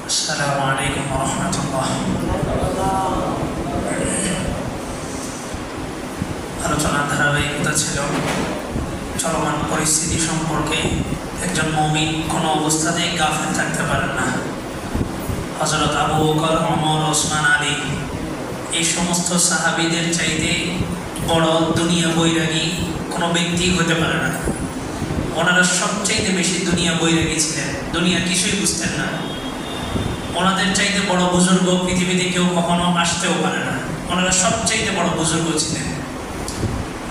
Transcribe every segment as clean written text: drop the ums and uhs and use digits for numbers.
আসসালামু আলাইকুম ওয়া রাহমাতুল্লাহ। আলোচনার ধারাবাহিকতা ছিল চলমান পরিস্থিতি সম্পর্কে। একজন মুমিন কোনো অবস্থাতেই গাফিল থাকতে পারেন না। হযরত আবু বকর, ওমর, ওসমান, আলী এই সমস্ত সাহাবীদের চাইতে বড় দুনিয়া বৈরাগী কোনো ব্যক্তি হতে পারে না। ওনারা সবচাইতে বেশি দুনিয়া বৈরাগী ছিলেন, দুনিয়া কিছুই বুঝতেন না। ওনাদের চাইতে বড় বুজুর্গ পৃথিবীতে কেউ কখনো আসতেও পারে না। ওনারা সবচাইতে বড় বুজুর্গ ছিলেন।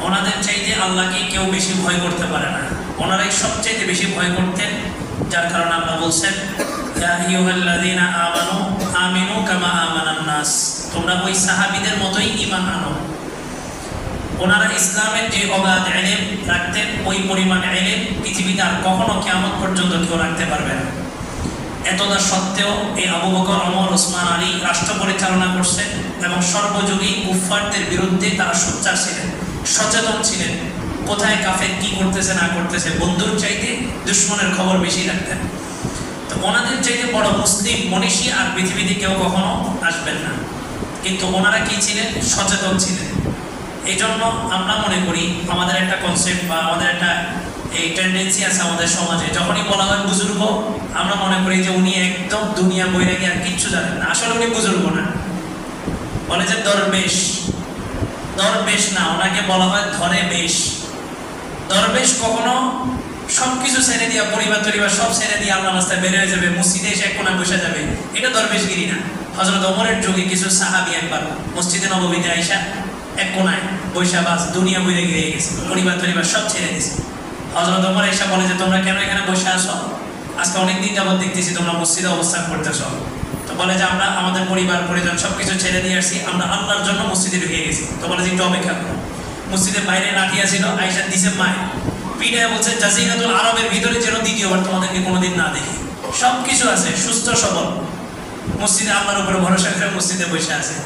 ওনাদের চাইতে আল্লাহকে কেউ বেশি ভয় করতে পারে না। ওনারাই সবচাইতে বেশি ভয় করতেন, যার কারণে আল্লাহ বলছেন ইয়া আইয়ুহাল্লাযীনা আমানু আমিনু কামা আমানান নাস, তোমরা ওই সাহাবীদের মতোই ঈমান আনো। ওনারা ইসলামের যে অগাধ ইলম রাখতেন, ওই পরিমাণ ইলম পৃথিবীতে আর কখনো কিয়ামত পর্যন্ত কেউ রাখতে পারবে না। এতটা সত্ত্বেও এই আবু বকর, ওমর, ওসমান, আলী রাষ্ট্র পরিচালনা করছেন এবং সর্বযুগী কুফফারদের বিরুদ্ধে তারা সোচ্চার ছিলেন, সচেতন ছিলেন। কোথায় কাফের কি করতেছে না করতেছে বন্ধুর চাইতে দুশমনের খবর বেশি রাখতেন। তো ওনাদের চাইতে বড় মুসলিম মনীষী আর পৃথিবীতে কেউ কখনো আসবেন না। কিন্তু ওনারা কি ছিলেন? সচেতন ছিলেন। এই জন্য আমরা মনে করি আমাদের একটা কনসেপ্ট বা আমাদের একটা এই টেন্ডেন্সি আছে আমাদের সমাজে, যখনই বলা হয় বুজুর্গ আমরা মনে করি যে উনি একদম দুনিয়া বৈরাগী আর কিচ্ছু জানেন না। আসলে উনি বুজুর্গ না, বলে যে দরবেশ। দরবেশ না, ওনাকে বলা হয় ধরে বেশ। দরবেশ কখনো সবকিছু ছেড়ে দিয়া, পরিবার টরিবার সব ছেড়ে দিয়ে আল্লাহ রাস্তায় বের হয়ে যাবে, মসজিদে এসে এক কোণায় বসে যাবে, এটা দরবেশগিরি না। হযরত ওমরের যুগে কিছু সাহাবী একবার মসজিদে নববীতে আইসা এক কোণায় বৈশা বাস দুনিয়া বৈরাগী হয়ে গেছে, পরিবার টরিবার সব ছেড়ে দিয়েছে। হযরত ওমর এসে বলে যে তোমরা কেন এখানে বসে আসো? আজকে অনেকদিন যাবত দেখতেছি তোমরা মসজিদে অবস্থান করতেছ। তো বলে যে আমরা আমাদের পরিবার পরিজন সবকিছু ছেড়ে দিয়ে আসছি, আমরা আল্লাহর জন্য মসজিদে ঢুকে গেছি। তো বলে যে একটু অপেক্ষা করো। মসজিদের বাইরে লাঠি ছিল, আয়েশা দিছে মায় পিঠায় বলছে জাজিরাতুল আরবের ভিতরে যেন দ্বিতীয়বার তোমাদেরকে কোনোদিন না দেখি। সবকিছু আছে, সুস্থ সবল, মসজিদে আল্লাহর উপরে ভরসা করে মসজিদে বসে আছে।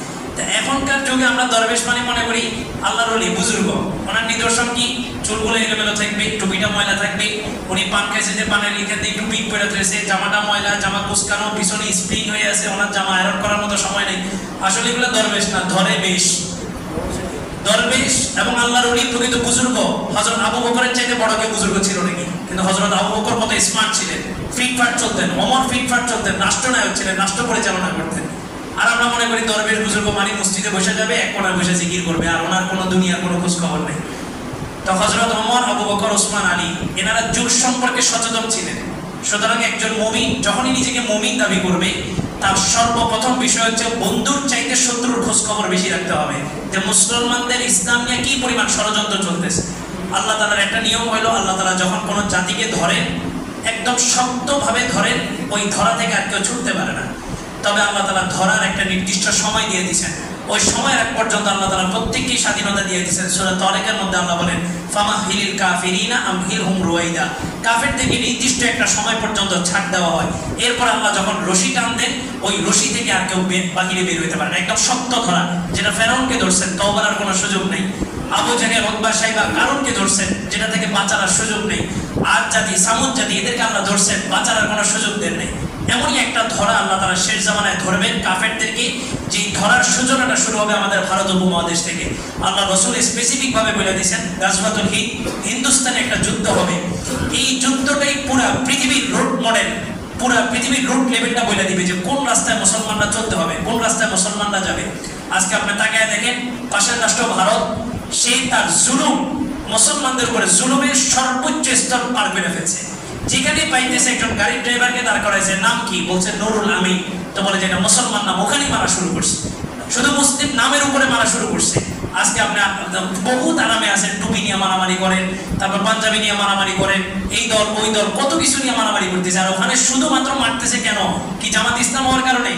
এখনকার যুগে আমরা দরবেশ মানে মনে করি আল্লাহর ওলি, বুজুর্গ। ওনার নিদর্শন কি? চুলগুলো এলোমেলো থাকবে, টুপিটা ময়লা থাকবে, উনি পান খাইছে যে পানের লিখাতে একটু পিক পড়ে রয়েছে, জামাটা ময়লা, জামা কুচকানো, পিছনে স্প্রিং হয়ে আছে, ওনার জামা আয়রন করার মতো সময় নেই। আসলে এগুলো দরবেশ না, ধরে বেশ। দরবেশ এবং আল্লাহর ওলি প্রকৃত বুজুর্গ। হযরত আবু বকরের চাইতে বড় কেউ বুজুর্গ ছিল নাকি? কিন্তু হযরত আবু বকর মতো স্মার্ট ছিলেন, ফিটফাট চলতেন। ওমর ফিটফাট চলতেন, রাষ্ট্রনায়ক ছিলেন, রাষ্ট্র পরিচালনা করতেন। আর আমরা মনে করি দরবেশ বুজুর্গ মানে মসজিদে বসে যাবে, এক কোণায় বসে জিকির করবে, আর ওনার কোনো দুনিয়ার কোনো খোঁজ খবর নেই। তো হযরত ওমর, আবু বকর, ওসমান, আলী এনারা যুগ সম্পর্কে সচেতন ছিলেন। সুতরাং একজন মুমিন যখনই নিজেকে মুমিন দাবি করবে, তার সর্বপ্রথম বিষয় হচ্ছে বন্ধুর চাইতে শত্রুর খোঁজ খবর বেশি রাখতে হবে, যে মুসলমানদের ইসলাম নিয়ে কি পরিমাণ ষড়যন্ত্র চলতেছে। আল্লাহ তাআলার একটা নিয়ম হইল, আল্লাহ তাআলা যখন কোনো জাতিকে ধরেন একদম শক্তভাবে ধরেন, ওই ধরা থেকে আর কেউ ছুটতে পারে না। তবে আল্লাহ তাআলা ধরার একটা নির্দিষ্ট সময় দিয়ে দিয়েছেন। ওই সময়ের এক পর্যন্ত আল্লাহ তাআলা প্রত্যেককে স্বাধীনতা দিয়ে দিয়েছেন। সূরা তারিকের মধ্যে আল্লাহ বলেন ফামাহিলিল কাফিরিনা আমহিলহুম রুয়াইদা, কাফেরদেরকে নির্দিষ্ট একটা সময় পর্যন্ত ছাড় দেওয়া হয়। এরপর আল্লাহ যখন রশি টান দেন, ওই রশি থেকে আর কেউ বাহিরে বের হতে পারে না। একদম শক্ত ধরা, যেটা ফেরাউনকে ধরছেন, তওবার আর কোনো সুযোগ নেই। আবু জাহেল, উতবা, শাইবা, কারুনকে ধরছেন, যেটা থেকে বাঁচার আর সুযোগ নেই। আদ জাতি, সামুদ জাতি এদেরকে আল্লাহ ধরছেন, বাঁচার আর কোনো সুযোগ দেন নেই। এমনই একটা ধরা আল্লাহ তাআলা শেষ জামানায় ধরবেন কাফেরদেরকে, যে ধরার সূচনাটা শুরু হবে আমাদের ভারত উপমহাদেশ থেকে। আল্লাহ রাসূল স্পেসিফিক ভাবে বলে দিয়েছেন গাজওয়াতুল হিন্দ, হিন্দুস্তানে একটা যুদ্ধ হবে। এই যুদ্ধটাই পুরো পৃথিবীর রুট মডেল, পুরো পৃথিবীর রুট লেভেলটা বলে দিবে যে কোন রাস্তায় মুসলমানরা চলতে হবে, কোন রাস্তায় মুসলমানরা যাবে। আজকে আপনি তাকায় দেখেন, পাশের রাষ্ট্র ভারত, সে তার জুলুম, মুসলমানদের উপরে জুলুমের সর্বোচ্চ স্তর পার করে ফেলছে। যেখানে পাইতেছে একজন গাড়ির ড্রাইভারকে দাঁড় করাইছে, নাম কি? বলছে নুরুল আমিন। তো বলে যে এটা মুসলমান নাম, ওখানেই মারা শুরু করছে, শুধু মুসলিম নামের উপরে মারা শুরু করছে। আজকে আপনি বহুত আরামে আছেন, টুপি নিয়ে মারামারি করেন, তারপর পাঞ্জাবি নিয়ে মারামারি করেন, এই দল ওই দল কত কিছু নিয়ে মারামারি করতেছে। আর ওখানে শুধুমাত্র মারতেছে কেন? কি জামাত ইসলাম হওয়ার কারণে,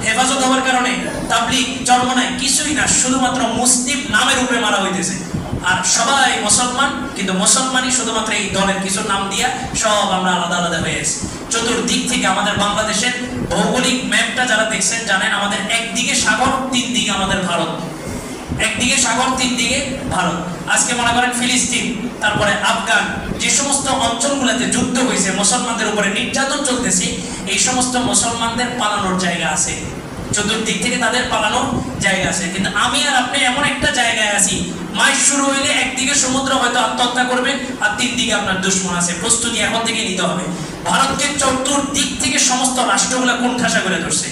হেফাজত হওয়ার কারণে, তাবলীগ, চরমনায়? কিছুই না, শুধুমাত্র মুসলিম নামের উপরে মারা হইতেছে। আর সবাই মুসলমান, কিন্তু মুসলমানই শুধুমাত্র এই দলের কিছু নাম দিয়া সব আমরা আলাদা আলাদা হয়ে গেছি। চতুর্দিক থেকে আমাদের বাংলাদেশের ভৌগোলিক ম্যাপটা যারা দেখছেন জানেন, আমাদের একদিকে সাগর, তিন দিকে আমাদের ভারত। একদিকে সাগর, তিন দিকে ভারত। আজকে মনে করেন ফিলিস্তিন, তারপরে আফগান, যে সমস্ত অঞ্চলগুলোতে যুদ্ধ হয়েছে, মুসলমানদের উপরে নির্যাতন চলতেছে, এই সমস্ত মুসলমানদের পালানোর জায়গা আছে, চতুর্দিক থেকে তাদের পালানোর জায়গা আছে। কিন্তু আমি আর আপনি এমন একটা জায়গায় আছি, মাস শুরু হইলে একদিকে সমুদ্র হয়তো আত্মহত্যা করবে, আর তিন দিকে আপনার দুশ্মন আছে। প্রস্তুতি এখন থেকে নিতে হবে। ভারতকে চতুর্দিক থেকে সমস্ত রাষ্ট্রগুলো কোণঠাসা করে ধরছে।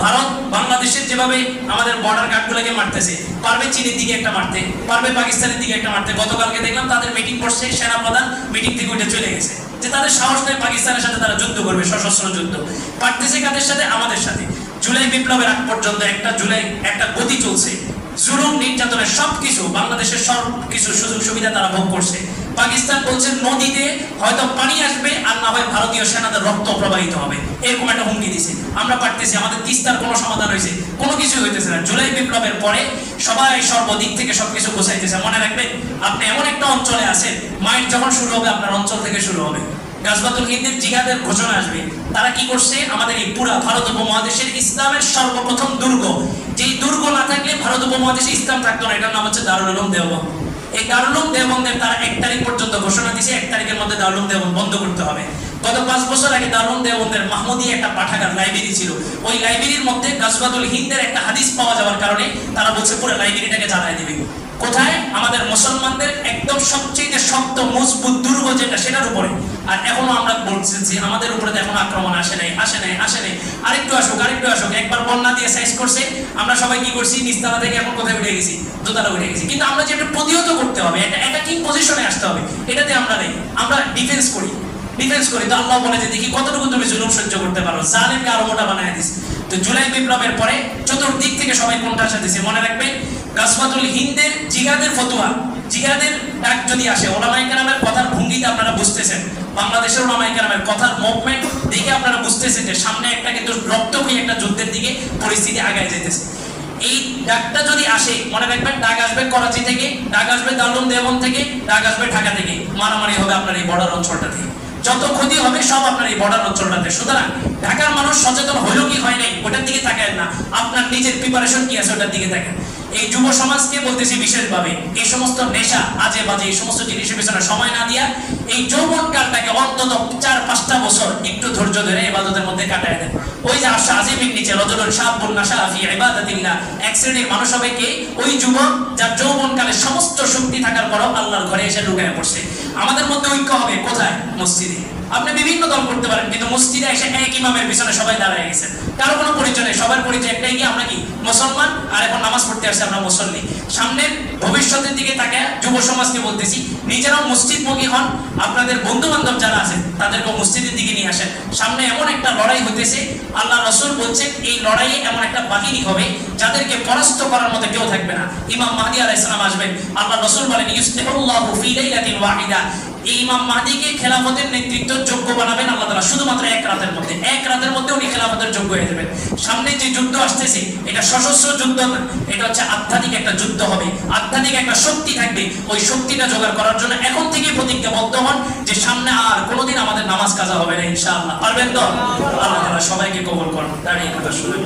ভারত বাংলাদেশের যেভাবে আমাদের বর্ডার গার্ডগুলোকে মারতেছে, পারবে চীনের দিকে একটা মারতে, পারবে পাকিস্তানের দিকে একটা মারতে। গতকালকে দেখলাম তাদের মিটিং করছে, সেনাপ্রধান মিটিং থেকে উঠে চলে গেছে, যে তাদের সাহস নেই পাকিস্তানের সাথে তারা যুদ্ধ করবে, সশস্ত্র যুদ্ধ। পারতেছে কাদের সাথে? আমাদের সাথে। জুলাই বিপ্লবের আগ পর্যন্ত একটা গতি চলছে, জুলুম নির্যাতনের সবকিছু, বাংলাদেশের সবকিছু সুযোগ সুবিধা তারা ভোগ করছে। পাকিস্তান বলছে নদীতে হয়তো পানি আসবে, আর না হয় ভারতীয় সেনাদের রক্ত প্রবাহিত হবে, এরকম একটা হুমকি দিছে। আমরা পারতেছি, আমাদের তিস্তার কোনো সমাধান হয়েছে? কোনো কিছু হইতেছে না। জুলাই বিপ্লবের পরে সবাই সর্বদিক থেকে সবকিছু গোছাইতেছে। মনে রাখবেন, আপনি এমন একটা অঞ্চলে আছেন, মাইন্ড যখন শুরু হবে আপনার অঞ্চল থেকে শুরু হবে। গাজওয়াতুল হিন্দের জিহাদের ঘোষণা আসবে। তারা কি করছে? আমাদের এই পুরা ভারত উপমহাদেশের ইসলামের সর্বপ্রথম দুর্গ, যেই দুর্গ না থাকলে ভারত উপমহাদেশে ইসলাম থাকতো না, এটার নাম হচ্ছে দারুল উলুম দেওবন্দ। এই দারুল উলুম দেওবন্দের তারা 1 তারিখ পর্যন্ত ঘোষণা দিয়েছে, 1 তারিখের মধ্যে দারুল উলুম দেওবন্দ বন্ধ করতে হবে। গত 5 বছর আগে দারুল উলুম দেওবন্দের মাহমুদিয়া একটা পাঠাগার লাইব্রেরি ছিল, ওই লাইব্রেরির মধ্যে গাজওয়াতুল হিন্দের একটা হাদিস পাওয়া যাওয়ার কারণে তারা বলছে পুরো লাইব্রেরিটাকে জ্বালায় দিবে। কোথায়? আমাদের মুসলমানদের একদম সবচেয়ে শক্ত মজবুত দুর্গ যেটা, সেটার উপরে। আর এখনো আমরা বলছি যে আমাদের উপরে এখন আক্রমণ আসে নাই। আরেকটু আসুক। একবার বন্যা দিয়ে সাইজ করছে, আমরা সবাই কি করছি? নিস্তালা থেকে এখন কোথায় উঠে গেছি? দোতলা উঠে গেছি। কিন্তু আমরা যেটা প্রতিহত করতে হবে, একটা অ্যাটাকিং পজিশনে আসতে হবে, এটাতে আমরা নেই। আমরা ডিফেন্স করি। তো আল্লাহ বলে যে দেখি কতটুকু তুমি জুলুম সহ্য করতে পারো। জালেমকে আরো মোটা বানায় দিছে। তো জুলাই বিপ্লবের পরে চতুর্দিক থেকে সবাই কোণঠাসা দিছে। মনে রাখবে, গাজওয়াতুল হিন্দের জিহাদের ফতোয়া, জিহাদের ডাক যদি আসে, ওলামায়ে কেরামের কথার ভঙ্গিতে আপনারা বুঝতেছেন, বাংলাদেশের ওলামায়ে কেরামের কথার মুভমেন্ট দেখে আপনারা বুঝতেছেন যে সামনে একটা কিন্তু রক্তক্ষয়ী একটা যুদ্ধের দিকে পরিস্থিতি আগায় যেতেছে। এই ডাকটা যদি আসে, মনে রাখবেন, ডাক আসবে করাচি থেকে, ডাক আসবে দারুল উলুম দেওবন্দ থেকে, ডাক আসবে ঢাকা থেকে। মারামারি হবে আপনার এই বর্ডার অঞ্চলটা থেকে, যত ক্ষতি হবে সব আপনার এই বর্ডার অঞ্চলটাতে। সুতরাং ঢাকার মানুষ সচেতন হইল কি হয় নাই ওটার দিকে তাকায় না, আপনার নিজের প্রিপারেশন কি আছে ওটার দিকে তাকায়। এই যুব সমাজকে বলতেছি বিশেষভাবে, এই সমস্ত নেশা আজে বাজে এই সমস্ত জিনিসের পিছনে সময় না দিয়া এই যৌবন কালটাকে অন্তত 4-5টা বছর একটু ধৈর্য ধরে ইবাদতের মধ্যে কাটায় দেন। ওই যে আশা আজিমের নিচে রজুলুন শাবুন নাশা ফি ইবাদাতিল্লাহ, এক শ্রেণীর মানুষ হবে কে? ওই যুবক যার যৌবনকালে সমস্ত শক্তি থাকার পরও আল্লাহর ঘরে এসে ঢুকে পড়ছে। আমাদের মধ্যে ঐক্য হবে কোথায়? মসজিদে। আপনি বিভিন্ন দল করতে পারেন, কিন্তু মসজিদে এসে এক ইমামের পিছনে সবাই দাঁড়ায় গেছেন, কারো কোনো পরিচয় নেই। সবার পরিচয় একটাই, কি আমরা কি মুসলমান, আর এখন নামাজ পড়তে আসছে আমরা মুসল্লি। সামনের ভবিষ্যতের দিকে তাকায় যুব সমাজকে বলতেছি, নিজেরাও মসজিদমুখী হন, আপনাদের বন্ধু বান্ধব যারা আছেন তাদেরকে মসজিদের দিকে নিয়ে আসেন। সামনে এমন একটা লড়াই হতেছে, আল্লাহ রাসূল বলছেন এই লড়াইয়ে এমন একটা বাহিনী হবে যাদেরকে পরাস্ত করার মতো কেউ থাকবে না। ইমাম মাহদী আলাইহিস সালাম আসবেন। আল্লাহ রাসূল বলেন, ইউসলিহুল্লাহু ফি লাইলাতিন ওয়াহিদা, এই ইমাম মাহদীকে খেলাফতের নেতৃত্ব যোগ্য বানাবেন আল্লাহ তাআলা শুধুমাত্র এক রাতের মধ্যে উনি খেলাফতের যোগ্য হয়ে যাবেন। সামনে যে যুদ্ধ আসতেছে, এটা সশস্ত্র যুদ্ধ না, এটা হচ্ছে আধ্যাত্মিক একটা যুদ্ধ হবে। আধ্যাত্মিক একটা শক্তি থাকবে, ওই শক্তিটা জোগাড় করার জন্য এখন থেকে প্রতিজ্ঞাবদ্ধ হন যে সামনে আর কোনোদিন আমাদের নামাজ কাজা হবে না ইনশাআল্লাহ। পারবেন তো? আল্লাহ তাআলা সবাইকে কবুল করুন। দাঁড়িয়ে কথা শুনুন।